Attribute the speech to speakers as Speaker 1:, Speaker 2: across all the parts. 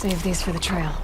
Speaker 1: Save these for the trail.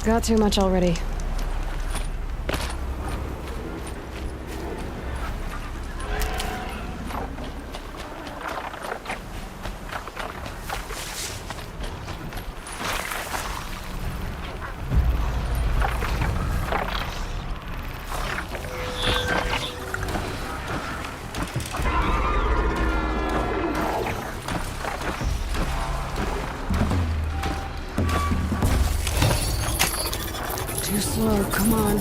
Speaker 1: got too much already. Too slow, come on.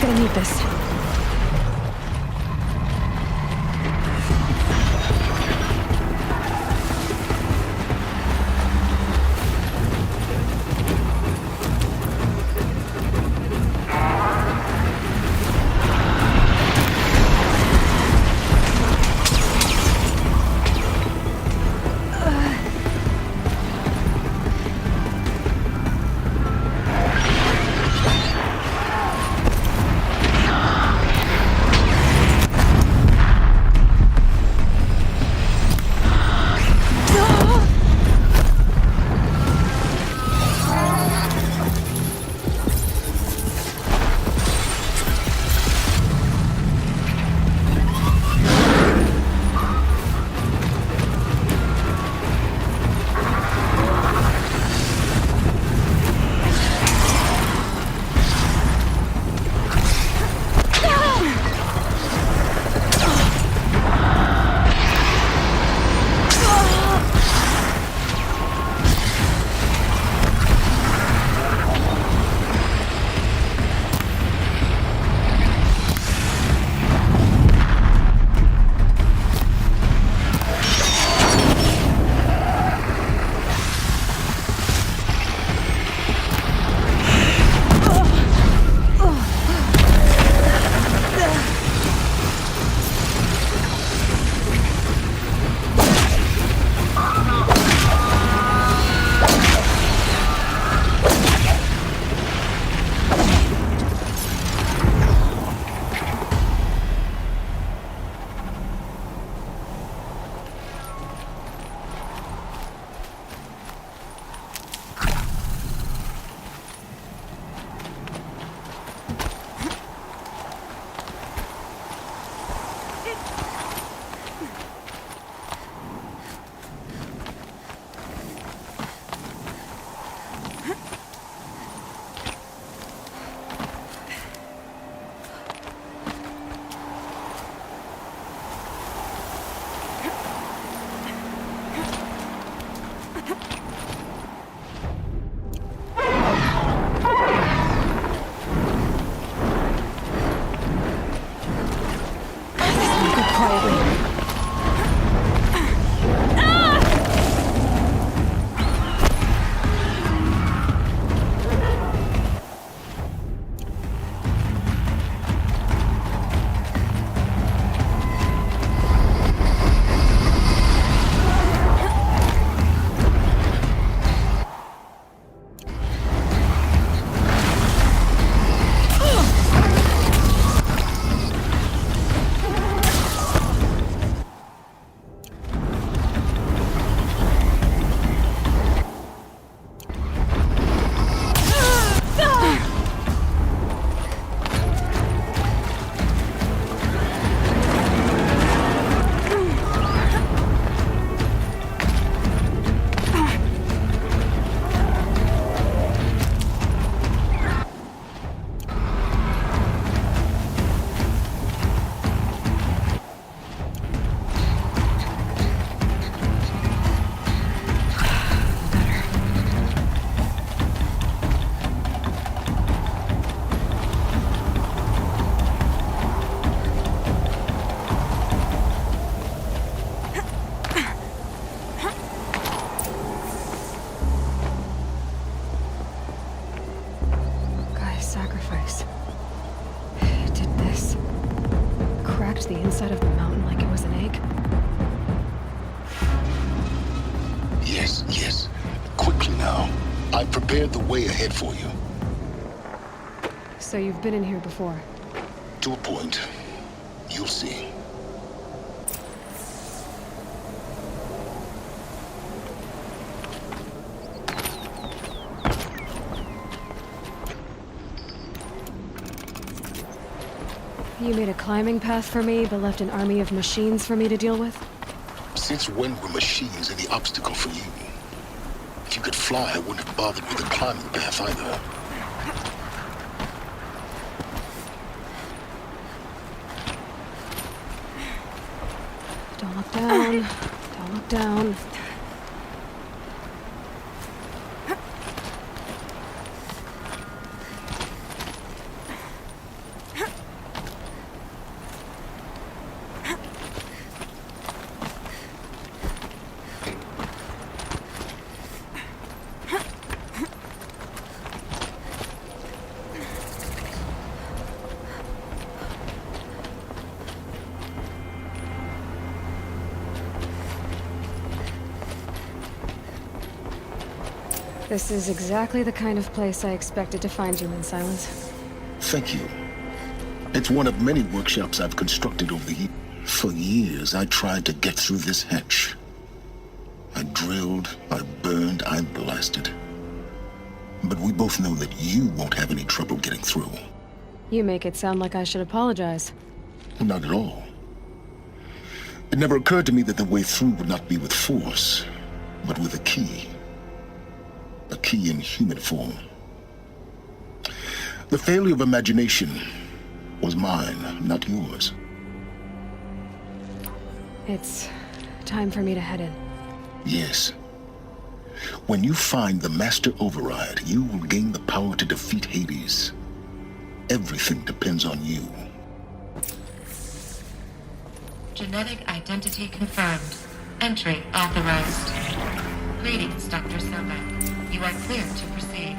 Speaker 1: Gonna need this.
Speaker 2: prepared the way ahead for you.
Speaker 1: So you've been in here before?
Speaker 2: To a point. You'll see.
Speaker 1: You made a climbing path for me, but left an army of machines for me to deal with?
Speaker 2: Since when were machines any obstacle for you? If you could fly, I wouldn't have bothered with a climbing path either.
Speaker 1: Don't look down. Don't look down. This is exactly the kind of place I expected to find you in, Silence.
Speaker 2: Thank you. It's one of many workshops I've constructed over the years. For years, I tried to get through this hatch. I drilled, I burned, I blasted. But we both know that you won't have any trouble getting through.
Speaker 1: You make it sound like I should apologize.
Speaker 2: Not at all. It never occurred to me that the way through would not be with force, but with a key. A key in human form. The failure of imagination was mine, not yours.
Speaker 1: It's time for me to head in.
Speaker 2: Yes. When you find the Master Override, you will gain the power to defeat Hades. Everything depends on you.
Speaker 3: Genetic identity confirmed. Entry authorized. Greetings, Dr. Sobek. You are clear to proceed.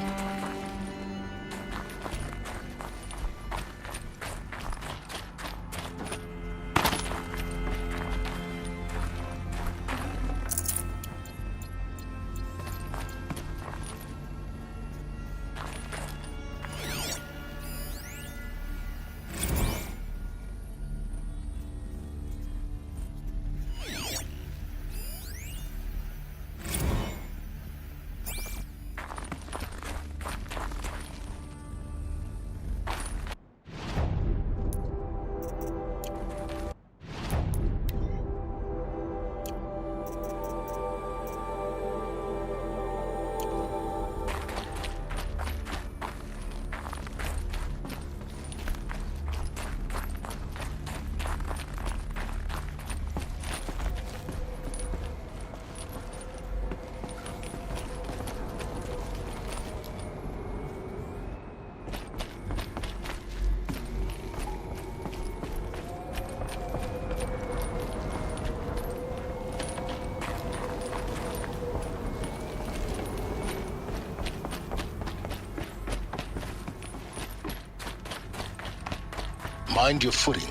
Speaker 2: Mind your footing.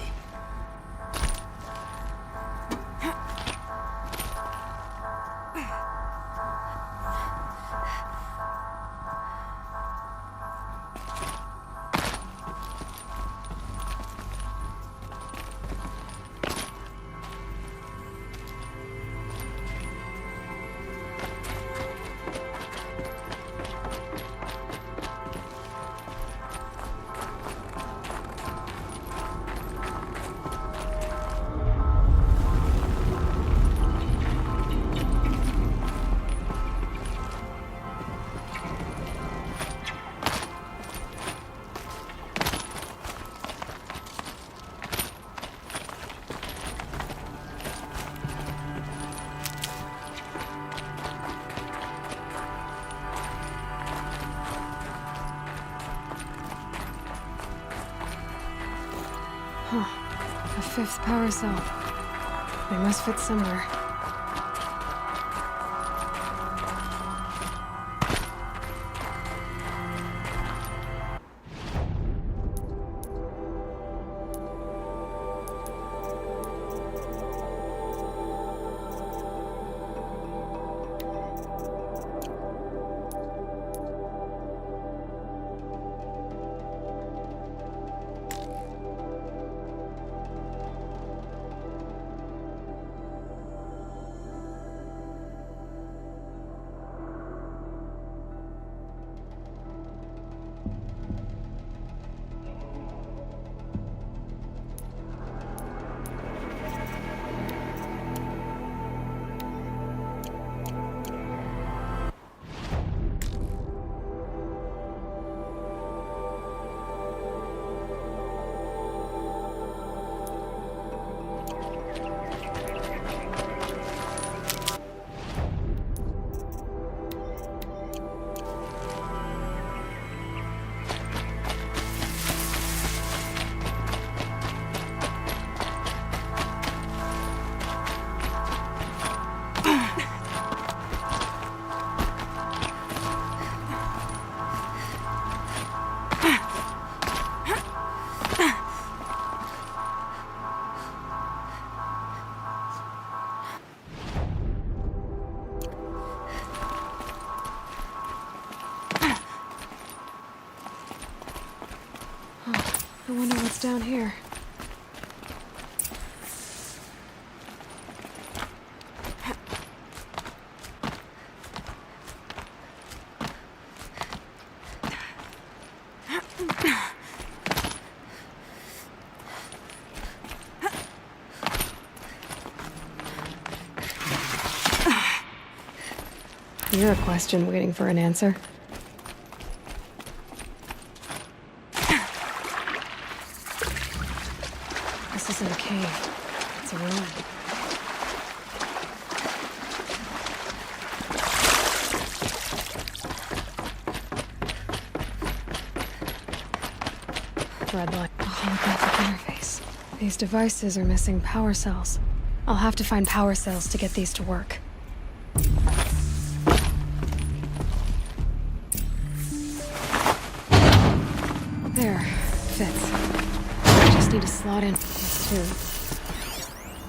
Speaker 1: A fifth power cell. They must fit somewhere. I wonder what's down here. You're a question waiting for an answer. This isn't a cave. It's a room. Red light. A holographic interface. These devices are missing power cells. I'll have to find power cells to get these to work. There. Fits. I just need to slot in this too.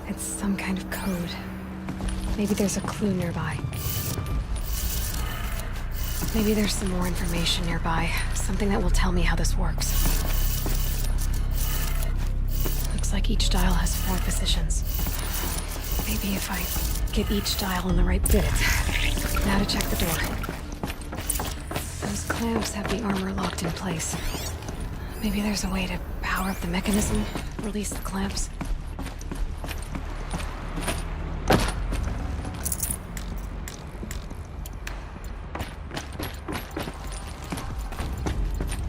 Speaker 1: It's some kind of code. Maybe there's a clue nearby. Maybe there's some more information nearby. Something that will tell me how this works. Looks like each dial has 4 positions. Maybe if I get each dial in the right bit. Now to check the door. Those clamps have the armor locked in place. Maybe there's a way to power up the mechanism, release the clamps.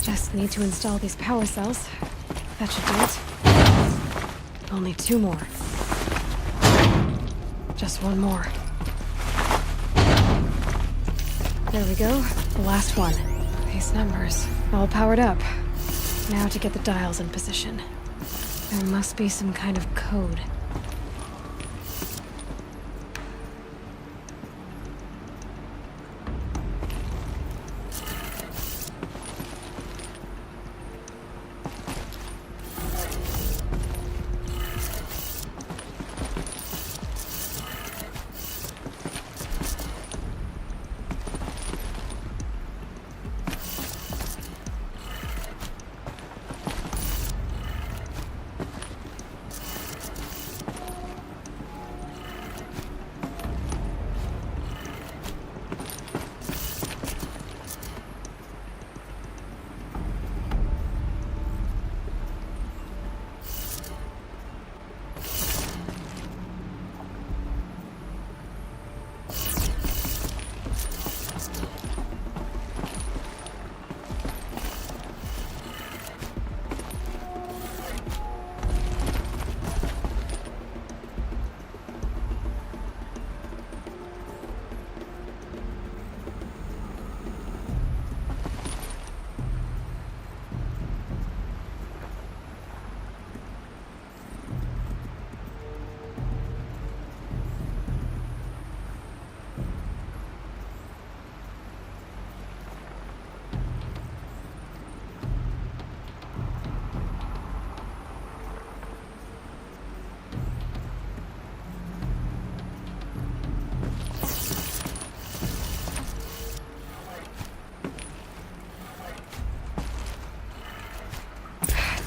Speaker 1: Just need to install these power cells. That should do it. Only 2 more. Just 1 more. There we go. The last one. These numbers, all powered up. Now to get the dials in position. There must be some kind of code.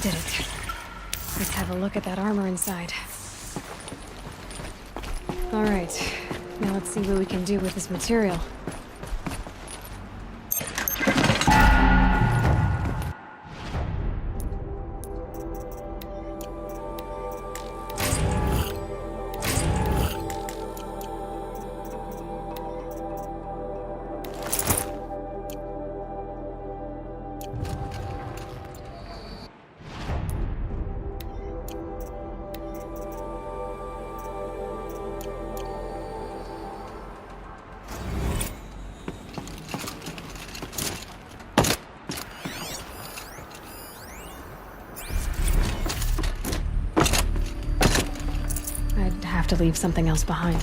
Speaker 1: Did it. Let's have a look at that armor inside. Alright, now let's see what we can do with this material. to leave something else behind.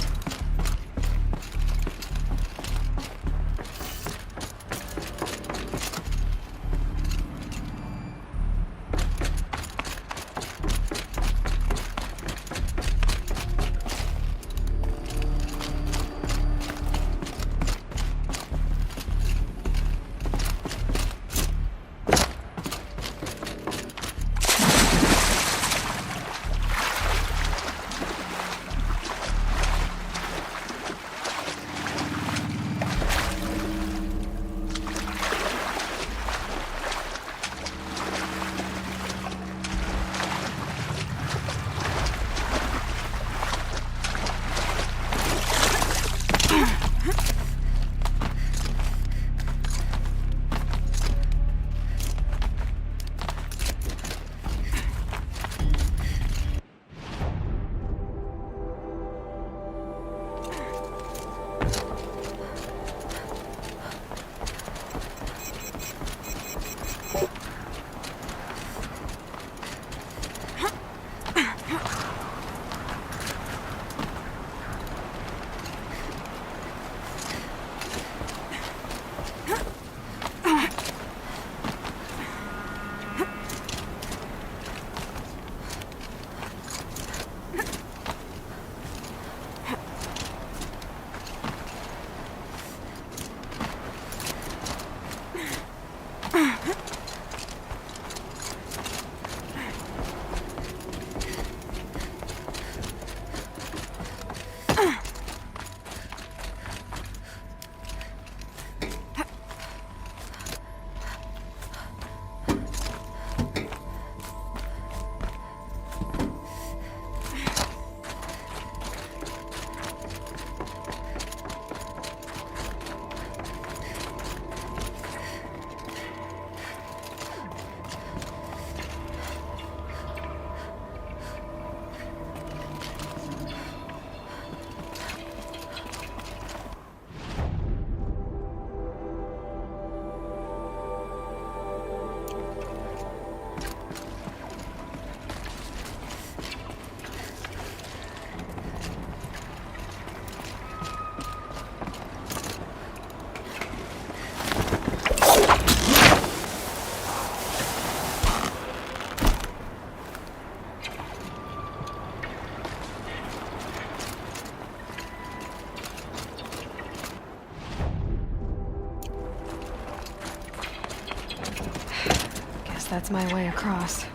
Speaker 1: That's my way across.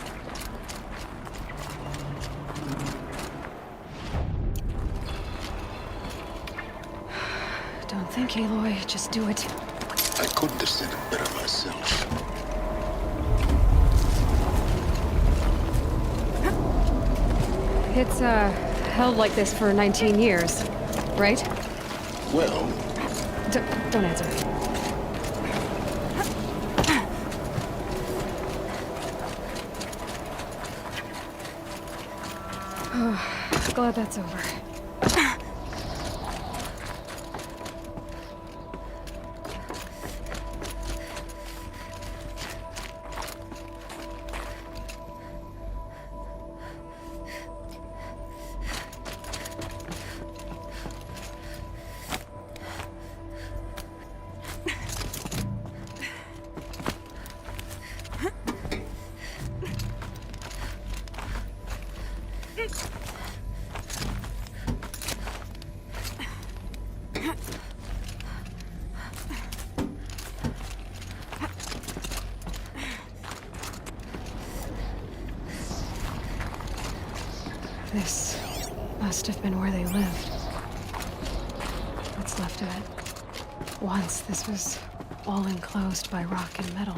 Speaker 1: Don't think, Aloy. Just do it.
Speaker 2: I couldn't have said it better myself.
Speaker 1: It's, held like this for 19 years, right?
Speaker 2: Well,
Speaker 1: Don't answer. Glad that's over. This must have been where they lived. What's left of it. Once this was all enclosed by rock and metal.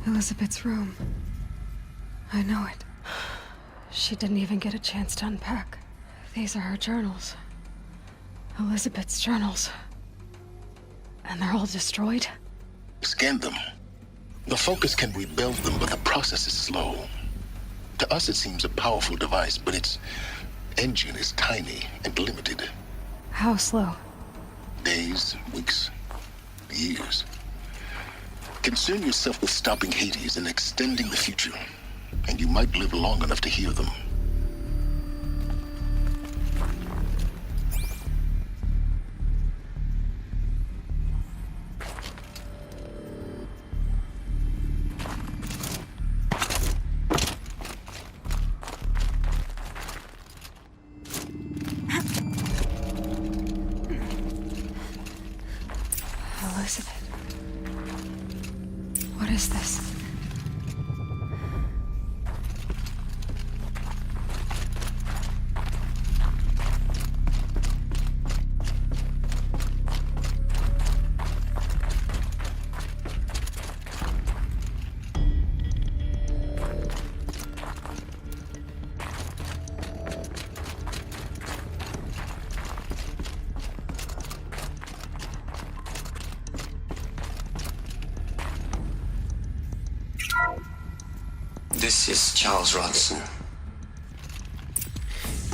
Speaker 1: Elizabeth's room. I know it. She didn't even get a chance to unpack. These are her journals. Elizabeth's journals. And they're all destroyed?
Speaker 2: Scan them. The Focus can rebuild them, but the process is slow. To us, it seems a powerful device, but its engine is tiny and limited.
Speaker 1: How slow?
Speaker 2: Days, weeks, years. Concern yourself with stopping Hades and extending the future, and you might live long enough to hear them.
Speaker 1: Elizabeth. What is this?
Speaker 4: This is Charles Ronson.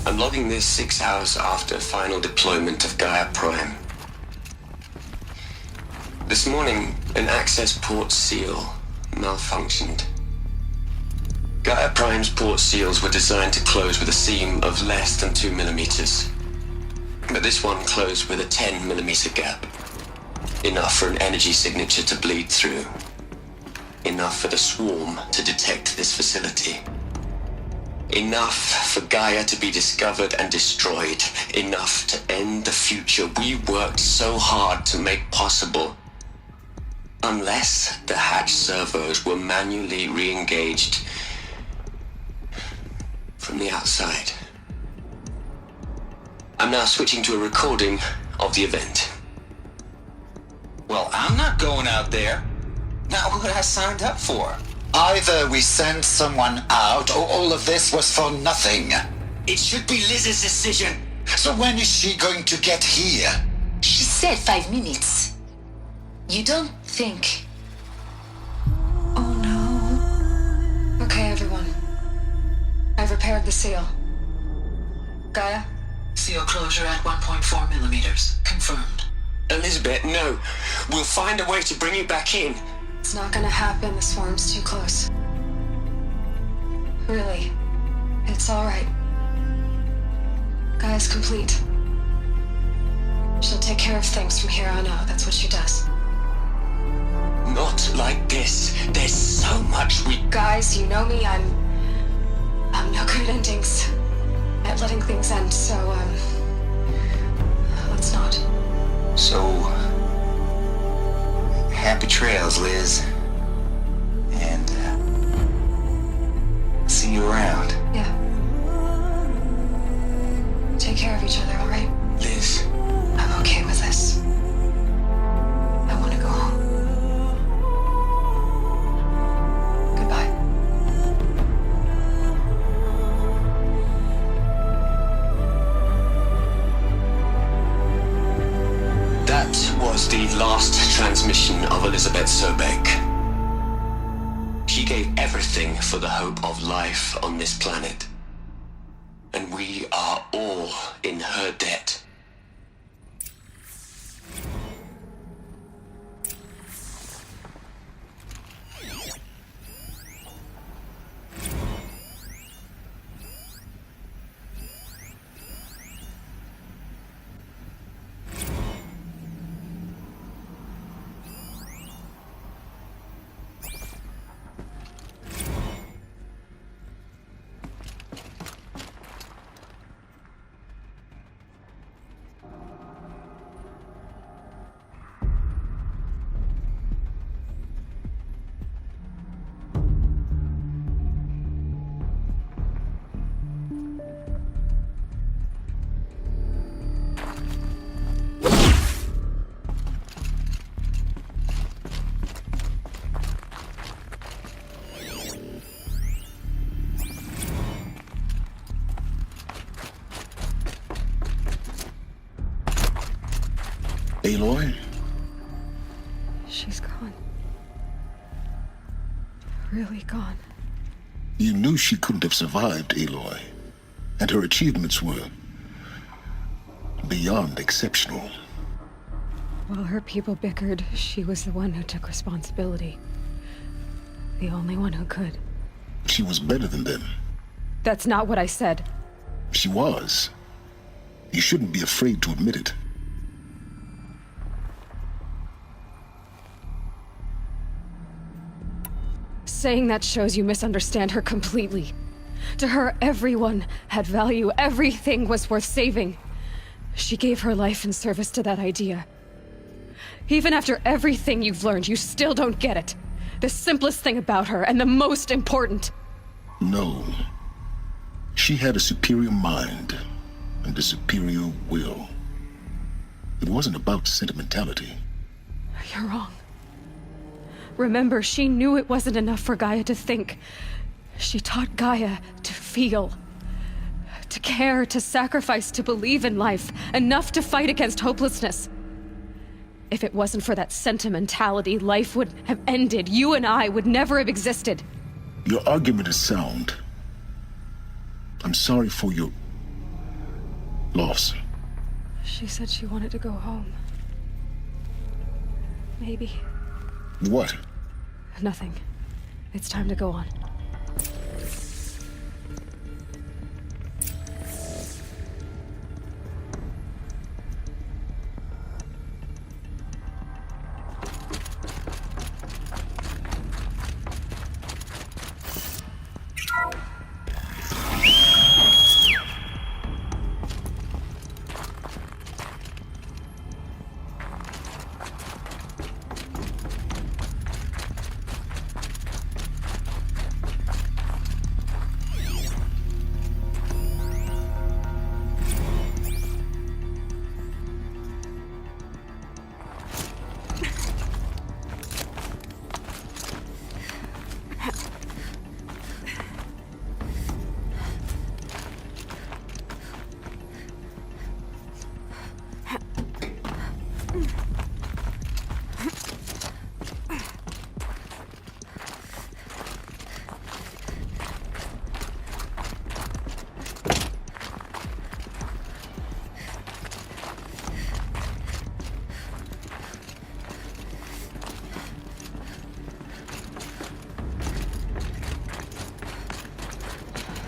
Speaker 4: I'm logging this 6 hours after final deployment of Gaia Prime. This morning, an access port seal malfunctioned. Gaia Prime's port seals were designed to close with a seam of less than 2 millimeters. But this one closed with a 10 millimeter gap. Enough for an energy signature to bleed through. Enough for the swarm to detect this facility. Enough for Gaia to be discovered and destroyed. Enough to end the future we worked so hard to make possible. Unless the hatch servos were manually re-engaged from the outside. I'm now switching to a recording of the event.
Speaker 5: Well, I'm not going out there. Not what I signed up for.
Speaker 6: Either we send someone out, or all of this was for nothing.
Speaker 5: It should be Liz's decision.
Speaker 6: So when is she going to get here?
Speaker 7: She said 5 minutes. You don't think...
Speaker 1: Oh no. Okay, everyone. I've repaired the seal. Gaia?
Speaker 5: Seal closure at 1.4 millimeters. Confirmed.
Speaker 4: Elizabeth, no. We'll find a way to bring you back in.
Speaker 1: It's not gonna happen. The swarm's too close. Really. It's alright. Gaia's complete. She'll take care of things from here on out. That's what she does.
Speaker 4: Not like this. There's so much we...
Speaker 1: Guys, you know me. I'm no good at endings. At letting things end, so, let's not.
Speaker 5: So... happy trails, Liz. And, see you around.
Speaker 1: Yeah. Take care of each other, alright?
Speaker 4: Liz.
Speaker 1: I'm okay with this. I want to go home. Goodbye.
Speaker 4: That was the last transmission of Elizabeth Sobek. She gave everything for the hope of life on this planet. And we are all in her debt.
Speaker 2: Aloy?
Speaker 1: She's gone. Really gone.
Speaker 2: You knew she couldn't have survived, Aloy. And her achievements were beyond exceptional.
Speaker 1: While her people bickered, she was the one who took responsibility. The only one who could.
Speaker 2: She was better than them.
Speaker 1: That's not what I said.
Speaker 2: She was. You shouldn't be afraid to admit it.
Speaker 1: Saying that shows you misunderstand her completely. To her, everyone had value. Everything was worth saving. She gave her life in service to that idea. Even after everything you've learned, you still don't get it. The simplest thing about her, and the most important.
Speaker 2: No. She had a superior mind and a superior will. It wasn't about sentimentality.
Speaker 1: You're wrong. Remember, she knew it wasn't enough for Gaia to think. She taught Gaia to feel. To care, to sacrifice, to believe in life. Enough to fight against hopelessness. If it wasn't for that sentimentality, life would have ended. You and I would never have existed.
Speaker 2: Your argument is sound. I'm sorry for your loss.
Speaker 1: She said she wanted to go home. Maybe.
Speaker 2: What?
Speaker 1: Nothing. It's time to go on.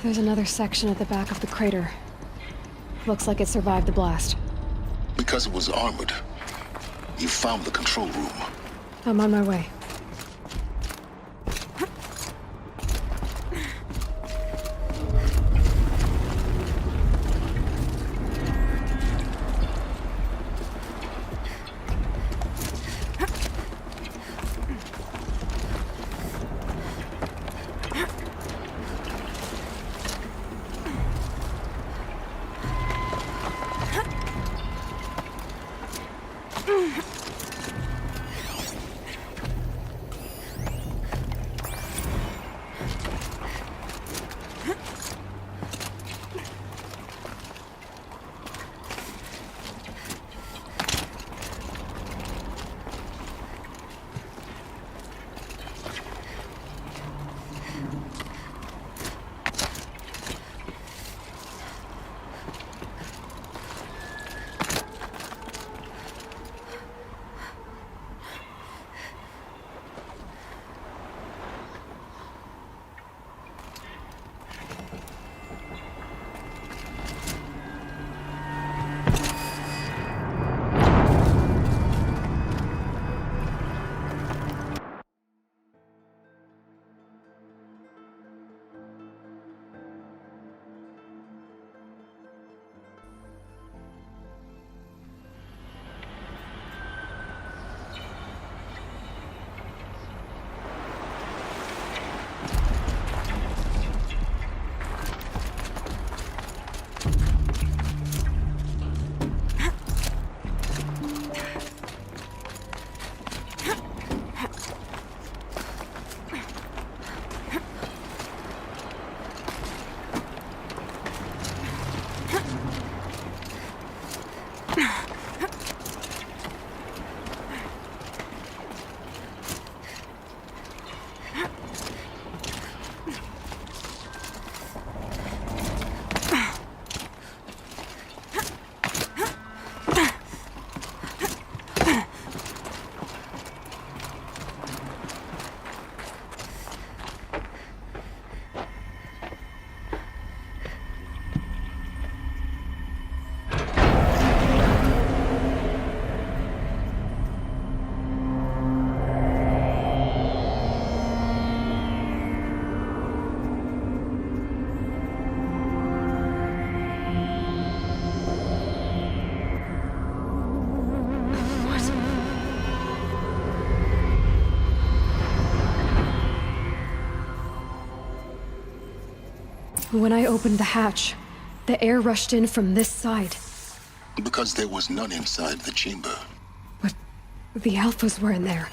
Speaker 1: There's another section at the back of the crater. Looks like it survived the blast.
Speaker 2: Because it was armored. You found the control room.
Speaker 1: I'm on my way. When I opened the hatch, the air rushed in from this side.
Speaker 2: Because there was none inside the chamber.
Speaker 1: But the Alphas were in there.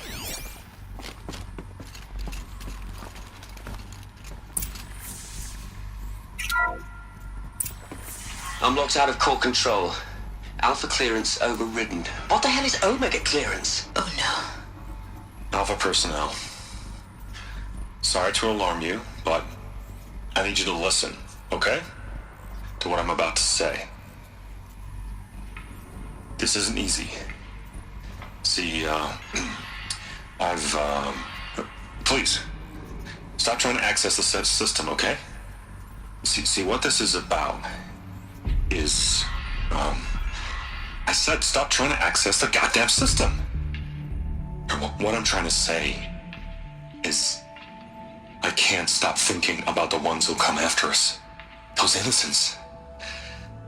Speaker 4: I'm locked out of core control. Alpha clearance overridden. What the hell is Omega clearance?
Speaker 7: Oh no.
Speaker 8: Alpha personnel. Sorry to alarm you, but I need you to listen, okay? To what I'm about to say. This isn't easy. See, please, stop trying to access the system, okay? See, what this is about is, I said stop trying to access the goddamn system. What I'm trying to say is I can't stop thinking about the ones who come after us. Those innocents.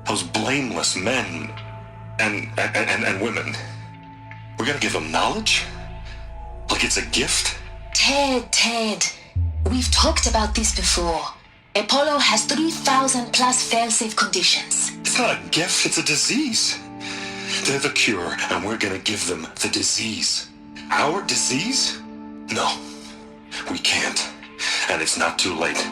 Speaker 8: Those blameless men and women. We're gonna give them knowledge? Like it's a gift?
Speaker 7: Ted. We've talked about this before. Apollo has 3,000 plus fail-safe conditions.
Speaker 8: It's not a gift, it's a disease. They're the cure, and we're gonna give them the disease. Our disease? No, we can't. And it's not too late.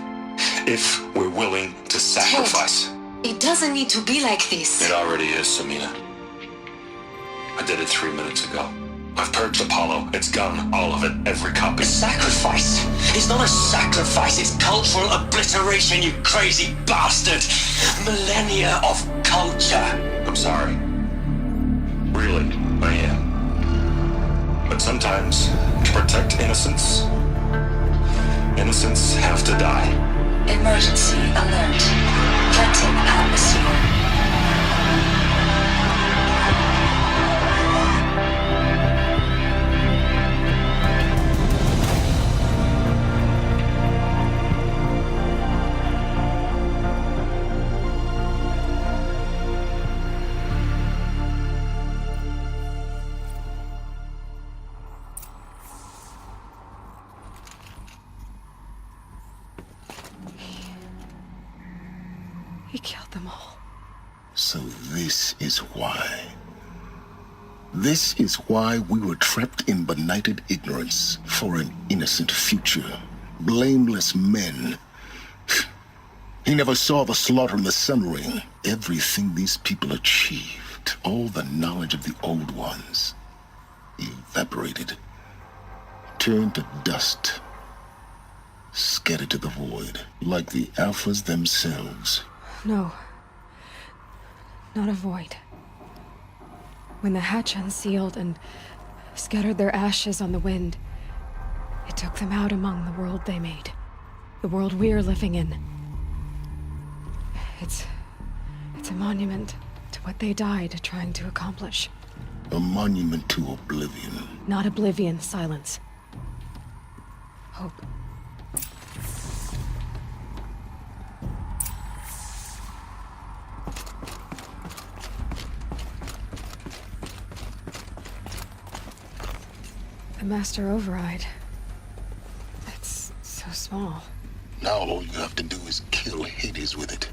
Speaker 8: If we're willing to sacrifice.
Speaker 7: Ted, it doesn't need to be like this.
Speaker 8: It already is, Samina. I did it 3 minutes ago. I've purged Apollo. It's gone. All of it. Every copy.
Speaker 4: Sacrifice? It's not a sacrifice, it's cultural obliteration, you crazy bastard! Millennia of culture!
Speaker 8: I'm sorry. Really, I am. But sometimes, to protect innocence, innocents have to die.
Speaker 7: Emergency alert. Cutting atmosphere.
Speaker 1: He killed them all.
Speaker 2: So this is why. This is why we were trapped in benighted ignorance for an innocent future. Blameless men. He never saw the slaughter in the Sun Ring. Everything these people achieved, all the knowledge of the old ones, evaporated, turned to dust, scattered to the void, like the Alphas themselves.
Speaker 1: No. Not a void. When the hatch unsealed and scattered their ashes on the wind, it took them out among the world they made. The world we're living in. It's a monument to what they died trying to accomplish.
Speaker 2: A monument to oblivion.
Speaker 1: Not oblivion, silence. Hope. The master override. It's so small.
Speaker 2: Now all you have to do is kill Hades with it.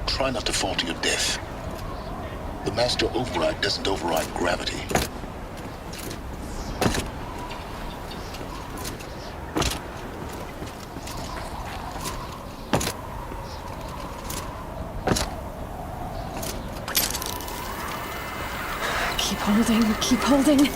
Speaker 2: Try not to fall to your death. The master override doesn't override gravity.
Speaker 1: Keep holding, keep holding.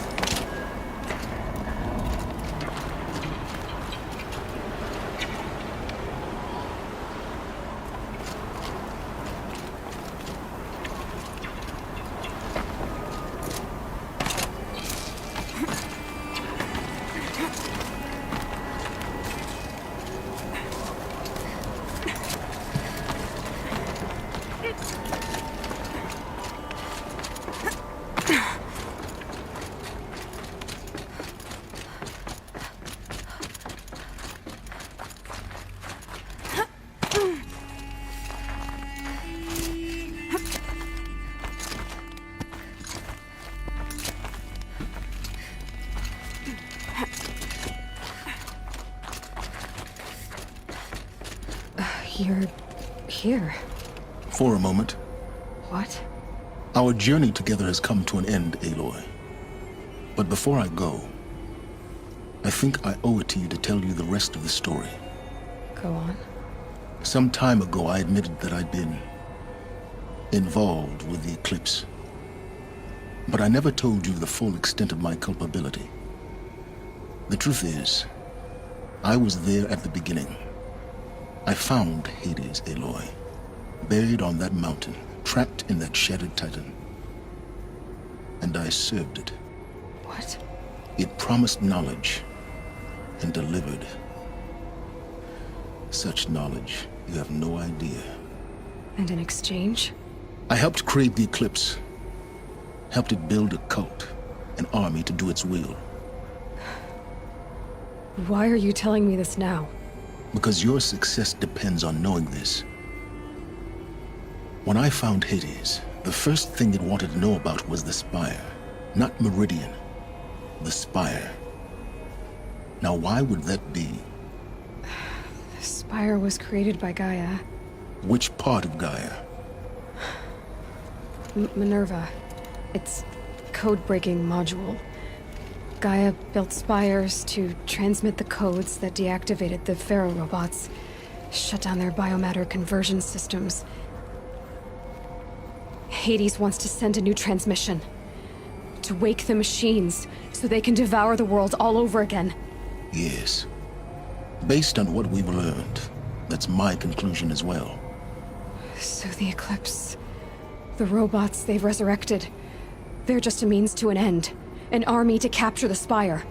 Speaker 1: You're here.
Speaker 2: For a moment.
Speaker 1: What?
Speaker 2: Our journey together has come to an end, Aloy. But before I go, I think I owe it to you to tell you the rest of the story.
Speaker 1: Go on.
Speaker 2: Some time ago, I admitted that I'd been involved with the eclipse. But I never told you the full extent of my culpability. The truth is, I was there at the beginning. I found Hades, Aloy, buried on that mountain, trapped in that shattered titan. And I served it.
Speaker 1: What?
Speaker 2: It promised knowledge and delivered. Such knowledge, you have no idea.
Speaker 1: And in exchange?
Speaker 2: I helped create the eclipse. Helped it build a cult, an army to do its will.
Speaker 1: Why are you telling me this now?
Speaker 2: Because your success depends on knowing this. When I found Hades, the first thing it wanted to know about was the Spire. Not Meridian. The Spire. Now why would that be?
Speaker 1: The Spire was created by Gaia.
Speaker 2: Which part of Gaia?
Speaker 1: Minerva. Its code-breaking module. Gaia built spires to transmit the codes that deactivated the Pharaoh robots, shut down their biomatter conversion systems. Hades wants to send a new transmission. To wake the machines, so they can devour the world all over again.
Speaker 2: Yes. Based on what we've learned, that's my conclusion as well.
Speaker 1: So the Eclipse... the robots they've resurrected... they're just a means to an end. An army to capture the Spire.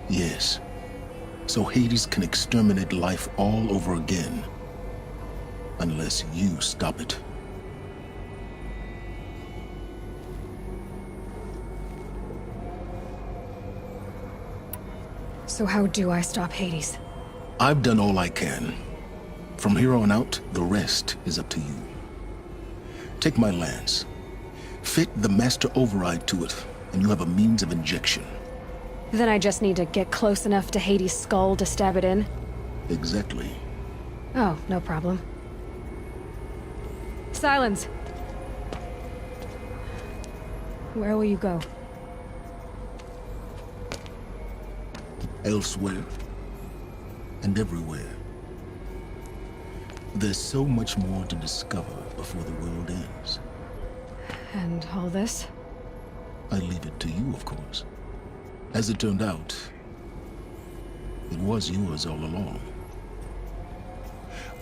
Speaker 2: Yes. So Hades can exterminate life all over again. Unless you stop it.
Speaker 1: So how do I stop Hades?
Speaker 2: I've done all I can. From here on out, the rest is up to you. Take my lance. Fit the master override to it, and you have a means of injection.
Speaker 1: Then I just need to get close enough to Hades' skull to stab it in?
Speaker 2: Exactly.
Speaker 1: Oh, no problem. Silence! Where will you go?
Speaker 2: Elsewhere. And everywhere. There's so much more to discover before the world ends.
Speaker 1: And all this?
Speaker 2: I leave it to you, of course. As it turned out, it was yours all along.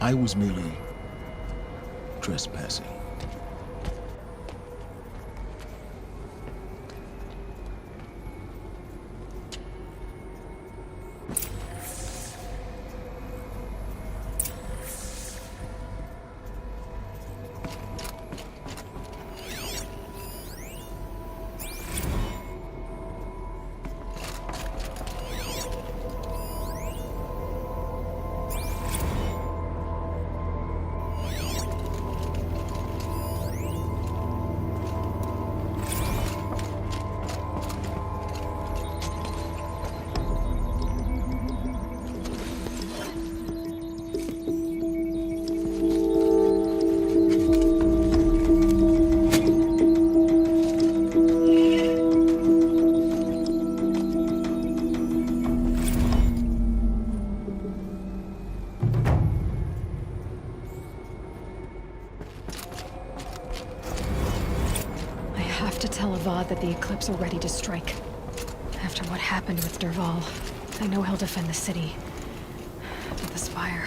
Speaker 2: I was merely trespassing.
Speaker 1: That the Eclipse are ready to strike. After what happened with Dervahl, I know he'll defend the city. But the Spire...